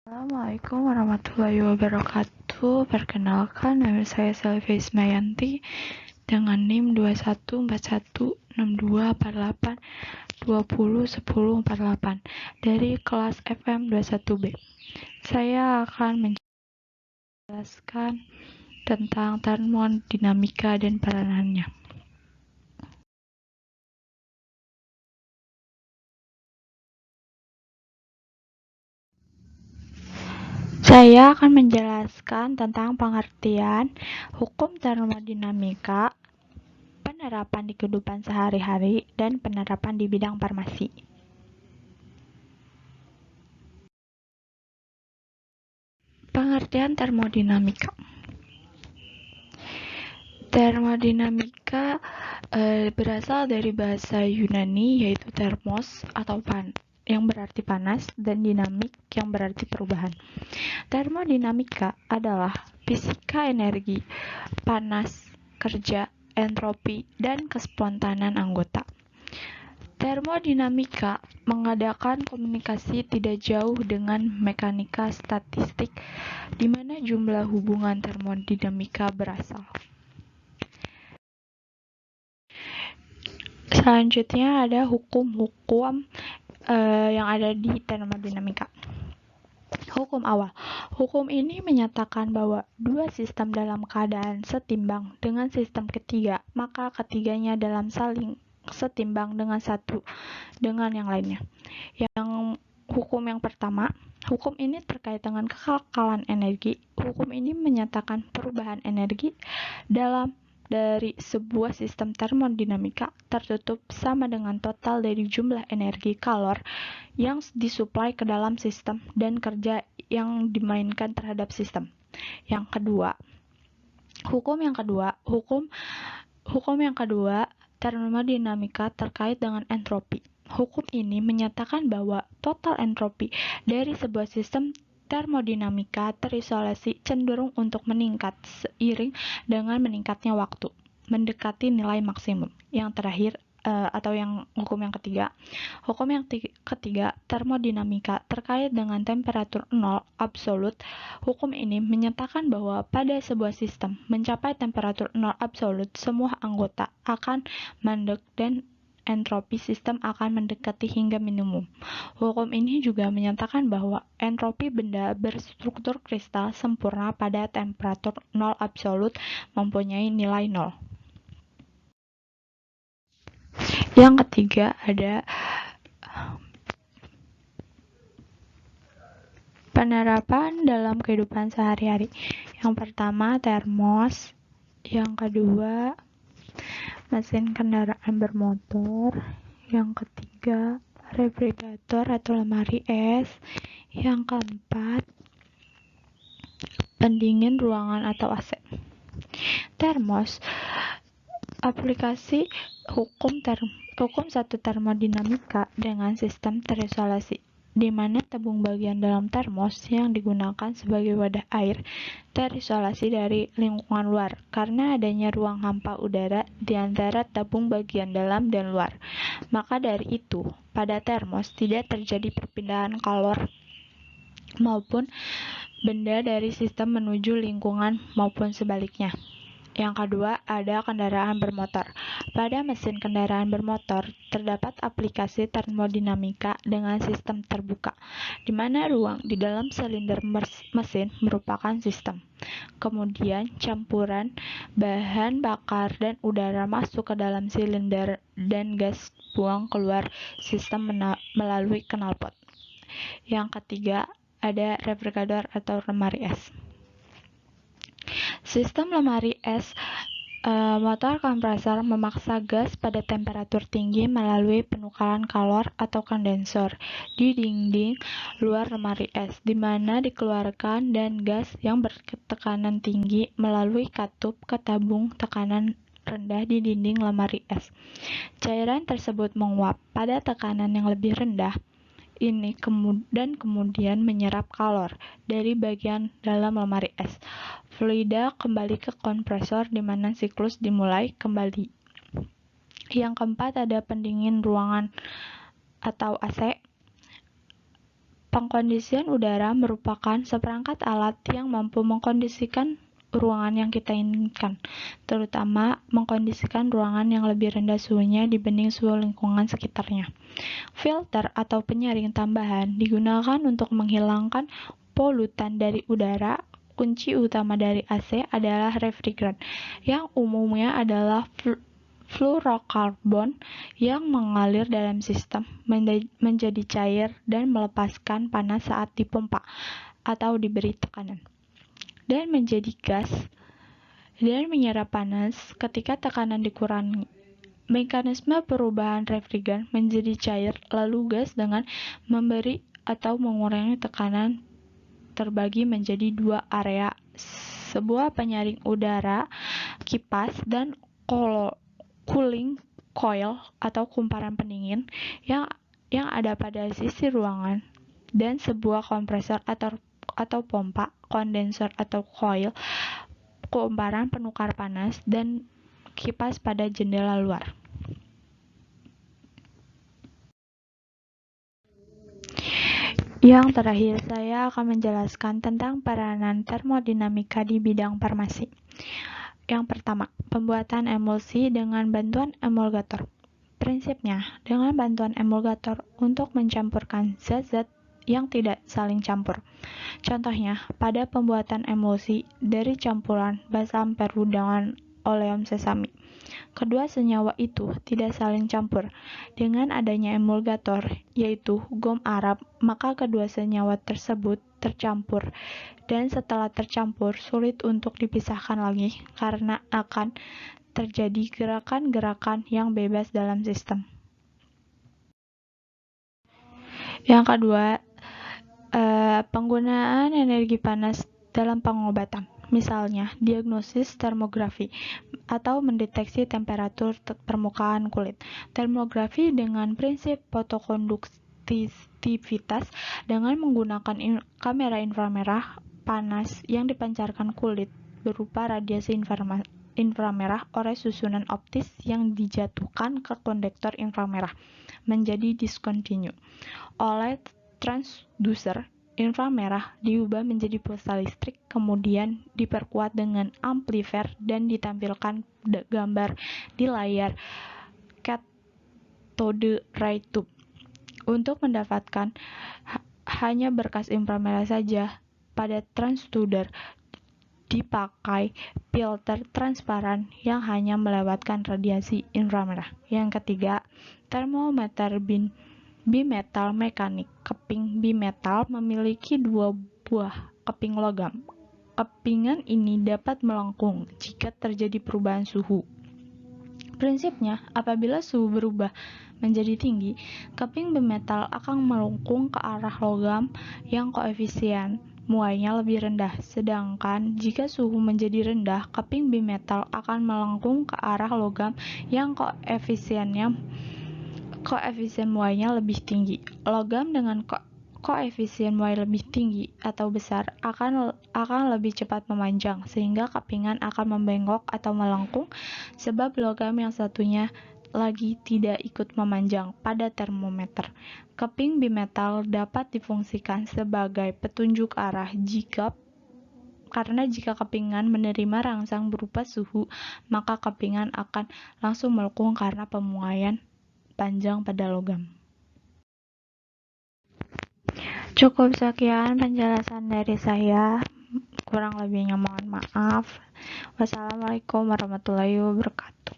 Assalamualaikum warahmatullahi wabarakatuh. Perkenalkan, nama saya Selvi Ismayanti dengan NIM 21416248201048 dari kelas FM 21B. Saya akan menjelaskan tentang termodinamika dan peranannya. Saya akan menjelaskan tentang pengertian hukum termodinamika, penerapan di kehidupan sehari-hari, dan penerapan di bidang farmasi. Pengertian termodinamika. Termodinamika berasal dari bahasa Yunani, yaitu termos atau yang berarti panas, dan dinamik yang berarti perubahan. Termodinamika adalah fisika energi, panas, kerja, entropi, dan kespontanan anggota. Termodinamika mengadakan komunikasi tidak jauh dengan mekanika statistik, di mana jumlah hubungan termodinamika berasal. Selanjutnya ada hukum-hukum yang ada di termodinamika. Hukum awal. Hukum ini menyatakan bahwa dua sistem dalam keadaan setimbang dengan sistem ketiga, maka ketiganya dalam saling setimbang dengan satu dengan yang lainnya. Hukum yang pertama, hukum ini terkait dengan kekekalan energi. Hukum ini menyatakan perubahan energi dari sebuah sistem termodinamika tertutup sama dengan total dari jumlah energi kalor yang disuplai ke dalam sistem dan kerja yang dimainkan terhadap sistem. Hukum yang kedua, termodinamika terkait dengan entropi. Hukum ini menyatakan bahwa total entropi dari sebuah sistem termodinamika terisolasi cenderung untuk meningkat seiring dengan meningkatnya waktu, mendekati nilai maksimum. Hukum yang ketiga, termodinamika terkait dengan temperatur nol absolut. Hukum ini menyatakan bahwa pada sebuah sistem mencapai temperatur nol absolut, semua anggota akan mandek dan entropi sistem akan mendekati hingga minimum. Hukum ini juga menyatakan bahwa entropi benda berstruktur kristal sempurna pada temperatur nol absolut mempunyai nilai nol. Yang ketiga ada penerapan dalam kehidupan sehari-hari. Yang pertama, termos. Yang kedua, mesin kendaraan bermotor. Yang ketiga, refrigerator atau lemari es. Yang keempat, pendingin ruangan atau AC. Termos. Aplikasi hukum satu termodinamika dengan sistem terisolasi, di mana tabung bagian dalam termos yang digunakan sebagai wadah air terisolasi dari lingkungan luar karena adanya ruang hampa udara di antara tabung bagian dalam dan luar. Maka dari itu, pada termos tidak terjadi perpindahan kalor maupun benda dari sistem menuju lingkungan maupun sebaliknya. Yang kedua, ada kendaraan bermotor. Pada mesin kendaraan bermotor, terdapat aplikasi termodinamika dengan sistem terbuka, di mana ruang di dalam silinder mesin merupakan sistem. Kemudian, campuran bahan bakar dan udara masuk ke dalam silinder dan gas buang keluar sistem melalui knalpot. Yang ketiga, ada refrigerator atau lemari es. Sistem lemari es, motor kompresor memaksa gas pada temperatur tinggi melalui penukaran kalor atau kondensor di dinding luar lemari es, di mana dikeluarkan dan gas yang bertekanan tinggi melalui katup ke tabung tekanan rendah di dinding lemari es. Cairan tersebut menguap pada tekanan yang lebih rendah dan kemudian menyerap kalor dari bagian dalam lemari es. Fluida kembali ke kompresor di mana siklus dimulai kembali. Yang keempat ada pendingin ruangan atau AC. Pengkondisian udara merupakan seperangkat alat yang mampu mengkondisikan ruangan yang kita inginkan, terutama mengkondisikan ruangan yang lebih rendah suhunya dibanding suhu lingkungan sekitarnya. Filter atau penyaring tambahan digunakan untuk menghilangkan polutan dari udara. Kunci utama dari AC adalah refrigeran, yang umumnya adalah fluorokarbon yang mengalir dalam sistem menjadi cair dan melepaskan panas saat dipompa atau diberi tekanan, dan menjadi gas dan menyerap panas ketika tekanan dikurangi. Mekanisme perubahan refrigeran menjadi cair lalu gas dengan memberi atau mengurangi tekanan terbagi menjadi dua area: sebuah penyaring udara, kipas, dan cooling coil atau kumparan pendingin yang ada pada sisi ruangan, dan sebuah kompresor atau pompa, kondensor atau coil, kumparan penukar panas, dan kipas pada jendela luar. Yang terakhir, saya akan menjelaskan tentang peranan termodinamika di bidang farmasi. Yang pertama, pembuatan emulsi dengan bantuan emulgator. Prinsipnya, dengan bantuan emulgator untuk mencampurkan zat-zat yang tidak saling campur. Contohnya, pada pembuatan emulsi dari campuran balsam peru dengan oleum sesame. Kedua senyawa itu tidak saling campur. Dengan adanya emulgator, yaitu gom Arab, maka kedua senyawa tersebut tercampur, dan setelah tercampur sulit untuk dipisahkan lagi karena akan terjadi gerakan-gerakan yang bebas dalam sistem. Yang kedua, penggunaan energi panas dalam pengobatan. Misalnya, diagnosis termografi atau mendeteksi temperatur permukaan kulit. Termografi dengan prinsip fotokonduktivitas dengan menggunakan kamera inframerah panas yang dipancarkan kulit berupa radiasi inframerah oleh susunan optis yang dijatuhkan ke kondektor inframerah menjadi discontinu. Oleh transducer inframerah diubah menjadi pulsa listrik, kemudian diperkuat dengan amplifier dan ditampilkan gambar di layar cathode ray tube. Untuk mendapatkan hanya berkas inframerah saja, pada transducer dipakai filter transparan yang hanya melewatkan radiasi inframerah. Yang ketiga, termometer bimetal mekanik. Keping bimetal memiliki dua buah keping logam. Kepingan ini dapat melengkung jika terjadi perubahan suhu. Prinsipnya, apabila suhu berubah menjadi tinggi, keping bimetal akan melengkung ke arah logam yang koefisien muainya lebih rendah. Sedangkan jika suhu menjadi rendah, keping bimetal akan melengkung ke arah logam yang koefisien muainya lebih tinggi. Logam dengan koefisien muai lebih tinggi atau besar akan lebih cepat memanjang, sehingga kepingan akan membengkok atau melengkung sebab logam yang satunya lagi tidak ikut memanjang pada termometer. Keping bimetal dapat difungsikan sebagai petunjuk arah karena jika kepingan menerima rangsang berupa suhu, maka kepingan akan langsung melengkung karena pemuaian panjang pada logam. Cukup sekian penjelasan dari saya. Kurang lebihnya mohon maaf. Wassalamualaikum warahmatullahi wabarakatuh.